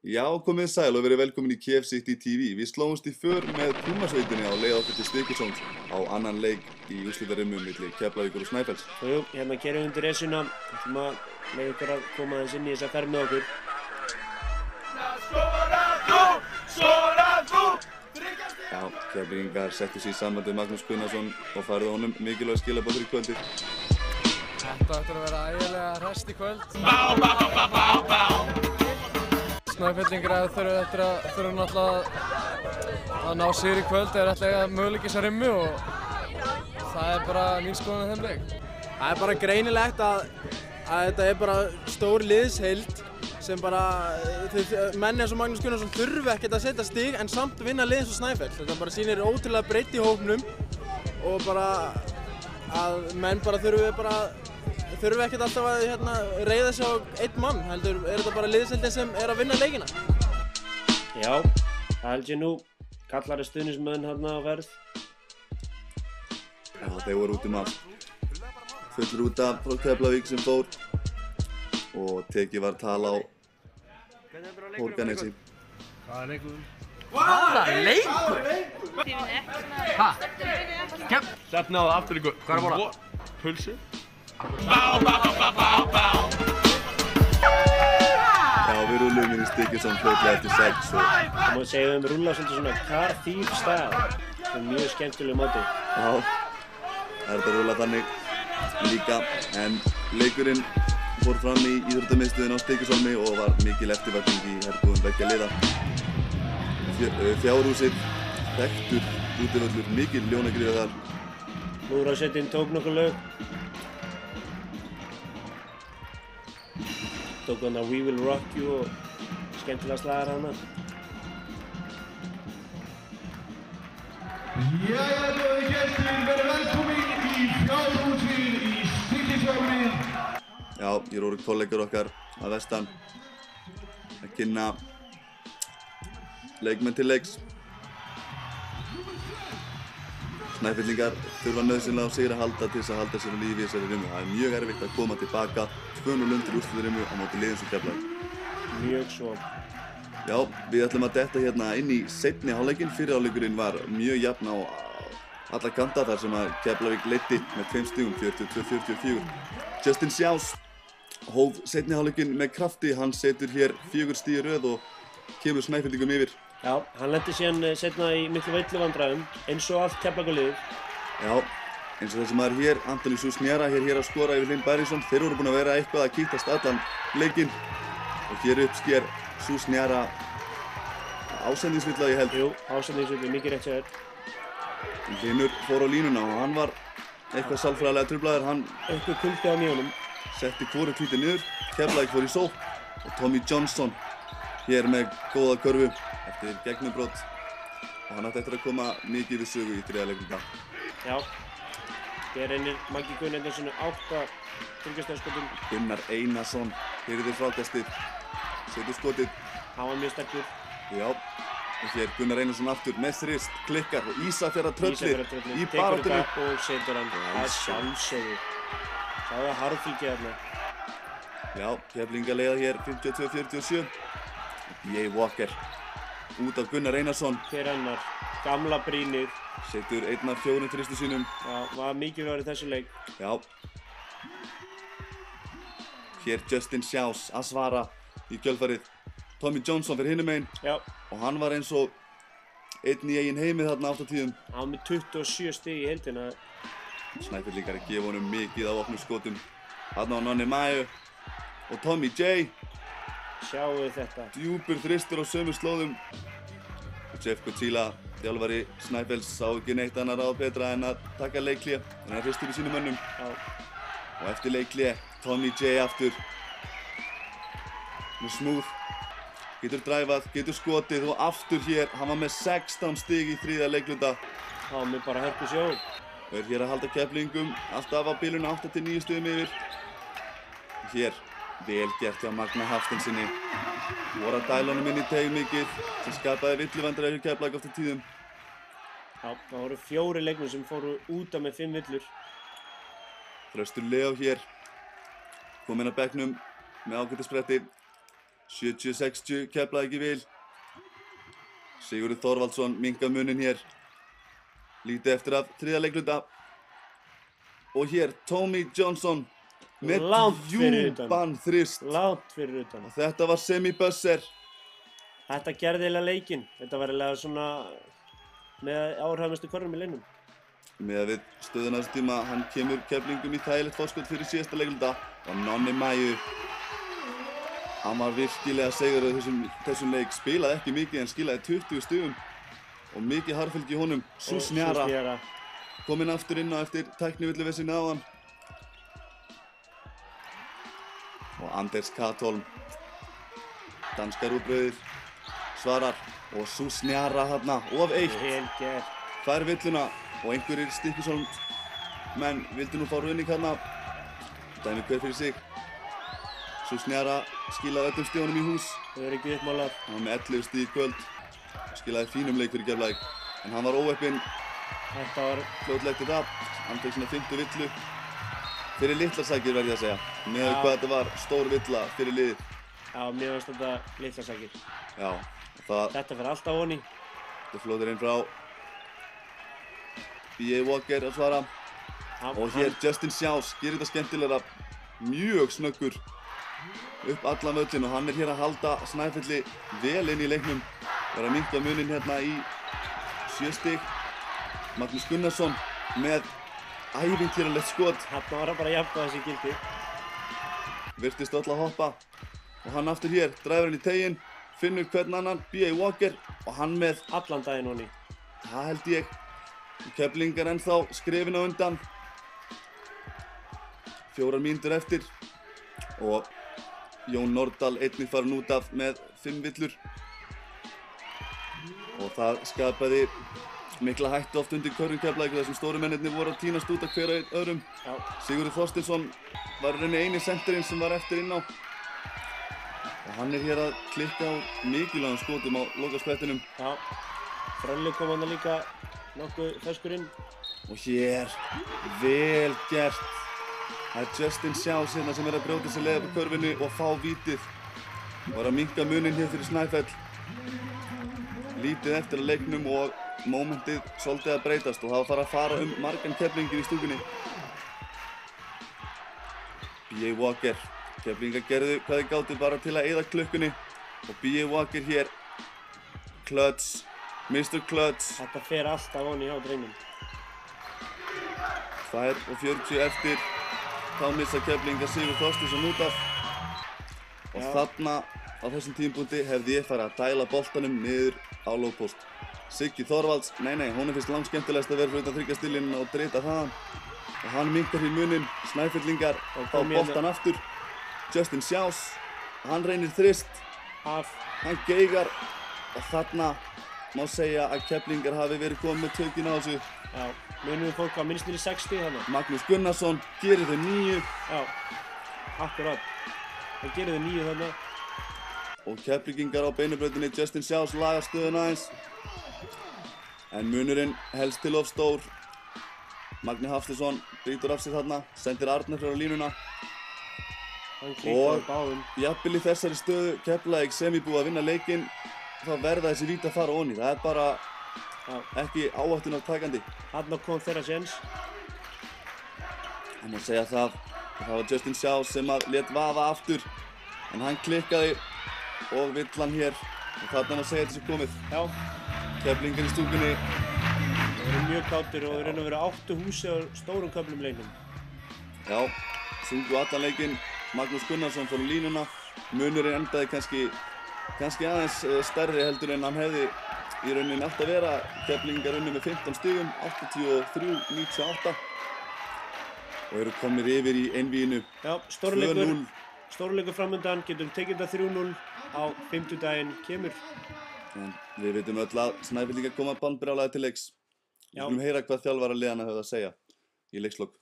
Já, komið sæl og verið velkomin í KFCity TV. Við slóumst í för með Púmasveitinni á leið okkur til Stykkishólms á annan leik í úrslitarimmu milli Keflavíkur og Snæfells. Jú, hérna gerum við undir esuna. Ætlum að leiða ykkur að koma aðeins inn í þessa ferð með okkur. Já, Keflvíkingar settu sig í samband við Magnús Gunnarsson og færðu honum mikilvæg skilaboð fyrir kvöldið. Þetta ættir að vera ægilega hresst í kvöld. Snæfellingar þurfa náttúrulega að ná sigur í kvöld eða ætla að möguleika þessa rimmu og það er bara mín skoðun á þeim leik. Það er bara greinilegt að þetta er bara stór liðsheild sem bara, menn eins og Magnús Gunnarsson þurfi ekkert að setja stig en samt vinna lið eins og Snæfell. Þetta bara sýnir ótrúlega breidd í hópnum og bara að menn bara þurfi ekkert alltaf að reiða sig á einn mann, heldur er þetta bara liðsheildin sem er að vinna leikina. Já, það held ég nú. Kallari stuðningsmenn hérna á ferð. Já, þeir voru út allt. Full rúta frá Keflavík sem fór og tekið var tal á Borgarnesi. Hvaða leikur? Hvaða leikur? Hæ? Stefnaði aftur ykkur. Hvað er að borða? Pulsi. Já, við rúllum inn í Stykkishólm fljótlega eftir 6 og... Það má segja að við rúlla svolítið svona car thief style. Það er mjög skemmtileg móti. Já, það er þetta að rúlla þannig líka, en leikurinn fór fram í íþróttamiðstöðinni á Stykkishólmi og var mikil eftirvænting í herbúðum beggja liða. Fjárhúsið, þekktur útivöllur, mikil ljónagryfja þar. Lúðrasveitin tók nokkur lög. Tók hana We Will Rock You og skemmtilega slagar hana. Jæja, góði gestir, verið velkomin í Fjárhúsið í Stykkishólmi. Já, ég voru kollegar okkar að vestan að kynna leikmenn til leiks. Snæfellingar þurfa nauðsynlega á sigri að halda til þess að halda sér á lífi í þessari rimmu. Það er mjög erfitt að koma tilbaka 2-0 undir úrslitarimmu á móti liðum sem Keflavík. Mjög svo. Já, við ætlum að detta hérna inn í seinni hálfleikinn. Fyrri hálfleikurinn var mjög jafn á alla kanta þar sem að Keflavík leiddi með 2 stigum, 42-44. Justin Sjáls hóf seinni hálfleikinn með krafti. Hann setur hér 4 stig í röð og kemur Snæfellingum yfir. Já, hann lenti síðan seinna í miklu veitluvandraðum, eins og allt Keflavíkurliðið. Já, eins og þessi maður hér, Antoni Susnjara, hér að skora yfir Hlyn Bæringsson. Þeir voru búin að vera eitthvað að kýtast allan leikinn. Og hér uppsker Susnjara ásendingsvilla, ég held. Jú, ásendingsvilla, mikið rétt hjá þér. Hlynur fór á línuna og hann var eitthvað sálfræðilega truflaður. Hann Eitthvað kuldi á nýjunum. setti hvoru klítið niður, Keflavík fór í sókn og Tommy Johnson hér með góða körfu eftir gegnumbrot og hann átti eftir að koma mikið við sögu í þriðja leiknum dag. Já, hér reynir Maggi Gunnarssonu 8 þriggjastaðskotum. Gunnar Einarsson hirðir frákastið, setur skotið. Hann var mjög sterkur. Já, og hér Gunnar Einarsson aftur með þrist, klikkar og Ísafjarðartröllið í baráttunni. Tekur og setur hann. Það er sjálfsögðu. Það var harðfylgið þarna. Já, Keflvíkingar leiða hér 52-47. B.A. Walker út af Gunnar Einarsson. Hver annar, gamla brýnið. Setur 1 af 4 þristu sínum. Já, var mikilvægur í þessu leik. Já. Hér Justin Sjáls að svara í kjölfarið. Tommy Johnson fyrir hinum megin. Já. Og hann var eins og einn í eigin heimi þarna 8 tíðum. Hann var með 27 stig í heildina. Snæfellingar að gefa honum mikið af opnum skotum. Þarna á Nonni Maju og Tommy J. Sjáu þetta. Djúpur þristur á sömu slóðum. Jeff Kotila, þjálfari Snæfells, sá ekki neitt annar ráð betra en að taka leikhlé. Hann er hristur í sínum mönnum. Já. Og eftir leikhlé, Tommy J aftur. Með smúð. Getur dræfað, getur skotið og aftur hér. Hann var með 16 stig í þriðja leiklunda. Hann var með bara hörku sjó. Og er hér að halda Keflvíkingum alltaf á bilinu 8-9 stigum yfir. Hér, vel gert hjá Magna Hafsteinsinni. Voru að dæla honum inn í teig mikið sem skapaði villuvandræði hjá Keflavík oft á tíðum. Já, það voru 4 leikmenn sem fóru út af með 5 villur. Þröstur Leó hér, kominn að bekknum með ágætisbretti. 70-60 Keflavík í vil. Sigurður Þorvaldsson minkar muninn hér. Lítið eftir af þriðja leikluta. Og hér Tommy Johnson með djúpan þrist. Langt fyrir utan. Og þetta var semi-buzzer. Þetta gerði eiginlega leikinn. Þetta var eiginlega svona með áhrifmestu körnum í leiknum. Með við stöðuna þessu tíma, hann kemur Keflingum í þægilegt fórskot fyrir síðasta leikluta. Og Nonni Maju, hann var virkilega sigurður þessum leik. Spilaði ekki mikið en skilaði 20 stigum. Og mikið harðfylgi í honum. Susnjara kominn aftur inn á eftir tæknivilluvesinni áðan. Og Anders Katholm, danska rúbrauðið, svarar. Og Susnjara þarna, of eitt. Vel gert. Fær villuna og einhverjir Stykkishólm menn vildu nú fá ruðning hérna. Dæmi hver fyrir sig. Susnjara skilaði öllum stíðunum í hús. Það er ekki uppmálað. Hann var með 11 stíð í kvöld. Skilaði fínum leik fyrir Keflavík. En hann var óheppinn. Þetta var fljótlega eftir það. Hann fekk svona 5. villu. Fyrir litlar sakir verð ég að segja. Með hvað þetta var stór villa fyrir liðið. Já, mér finnst þetta litlar sakir. Já. Þetta fer alltaf honi. Þetta flótir inn frá B.A. Walker að svara. Og hér Justin Sjáls gerir þetta skemmtilegra. Mjög snöggur upp allan völlinn og hann er hér að halda Snæfelli vel inn í leiknum. Verður að minnka muninn hérna í 7 stig. Magnús Gunnarsson með ævintýralegt skot. Þarna var hann bara að jafna þessi gildi. Virtist öll að hoppa. Og hann aftur hér, dræfur hann í teginn, finnur hvern annan, B.A. Walker og hann með allan daginn honi. Það held ég. Keflingar ennþá skrefin á undan. 4 mínútur eftir. Og Jón Nordal einnig farin út af með 5 villur. Og það skapaði mikla hættu oft undir körfum Keflavíkur þar sem stóru mennirnir voru að tínast út af hver öðrum. Sigurður Þorsteinsson var í rauninni eini senterinn sem var eftir inn á. Og hann er hér að klikka á mikilvægum skotum á lokasprettinum. Já, Frölli kom hann líka nokkuð ferskur inn. Og hér, vel gert. Það er Justin Sjáls hérna sem er að brjóta sig leið upp á körfunni og fá vítið. Var að minnka muninn hér fyrir Snæfell. Lítið eftir að leiknum og mómentið svolítið að breytast og það var að fara margan Keflingin í stúkunni. B.A. Walker. Keflingar gerðu hvað þeir gátu bara til að eyða klukkunni. Og B.A. Walker hér. Clutch. Mr. Clutch. Þetta fer alltaf honi hjá drengnum. 2:40 eftir. Þá missa Keflingar Sigurð Þorsteinsson út af. Og þarna á þessum tímapunkti hefði ég farið að dæla boltanum niður á lógpost. Siggi Þorvalds, nei, honum finnst langskemmtilegast að vera fyrir utan þryggjastillinn og drita þaðan. Og hann minkar hér muninn, Snæfellingar og fá boltan aftur. Justin Sjáls, hann reynir þrist. Hann geigar og þarna má segja að Keflingar hafi verið komið með tökin á þessu. Já, munum við fólk á minnst niður í 60 þannig. Magnús Gunnarsson gerir þau 9. Já, akkurát. Það gerir þau 9 þannig. Og Keflingar á beinubrautinni, Justin Sjáls lagar stöðuna aðeins. En munurinn helst til of stór. Magni Hafsteinsson brýtur af sér þarna, sendir Arnar frá línuna. Og jafnvel í þessari stöðu Keflavík sem búið að vinna leikinn, þá verða þessi víti að fara onni. Það er bara ekki áhættunartakandi. Þarna kom þeirra séns. Það má segja það. Það var Justin Sjáls sem lét vaða aftur. En hann klikkaði og villan hér. Og þarna má segja þetta sé komið. Já. Keflingar í stúkunni. Það voru mjög kátir og það raun að vera 8 húsi á stórum köflum leiknum. Já, sungu allan leikinn. Magnús Gunnarsson fór á línuna. Munurinn endaði kannski aðeins stærri heldur en hann hefði í rauninni átt að vera. Keflingar unnu með 15 stigum, 83-98. Og eru komnir yfir í einvíginu. Já, stórleikur framundan, getum tekið þetta 3-0 á 50 daginn kemur. En við vitum öll að Snæfellingar koma bandbrjálaðir til leiks. Við skulum heyra hvað þjálfara liðanna höfðu að segja í leikslok.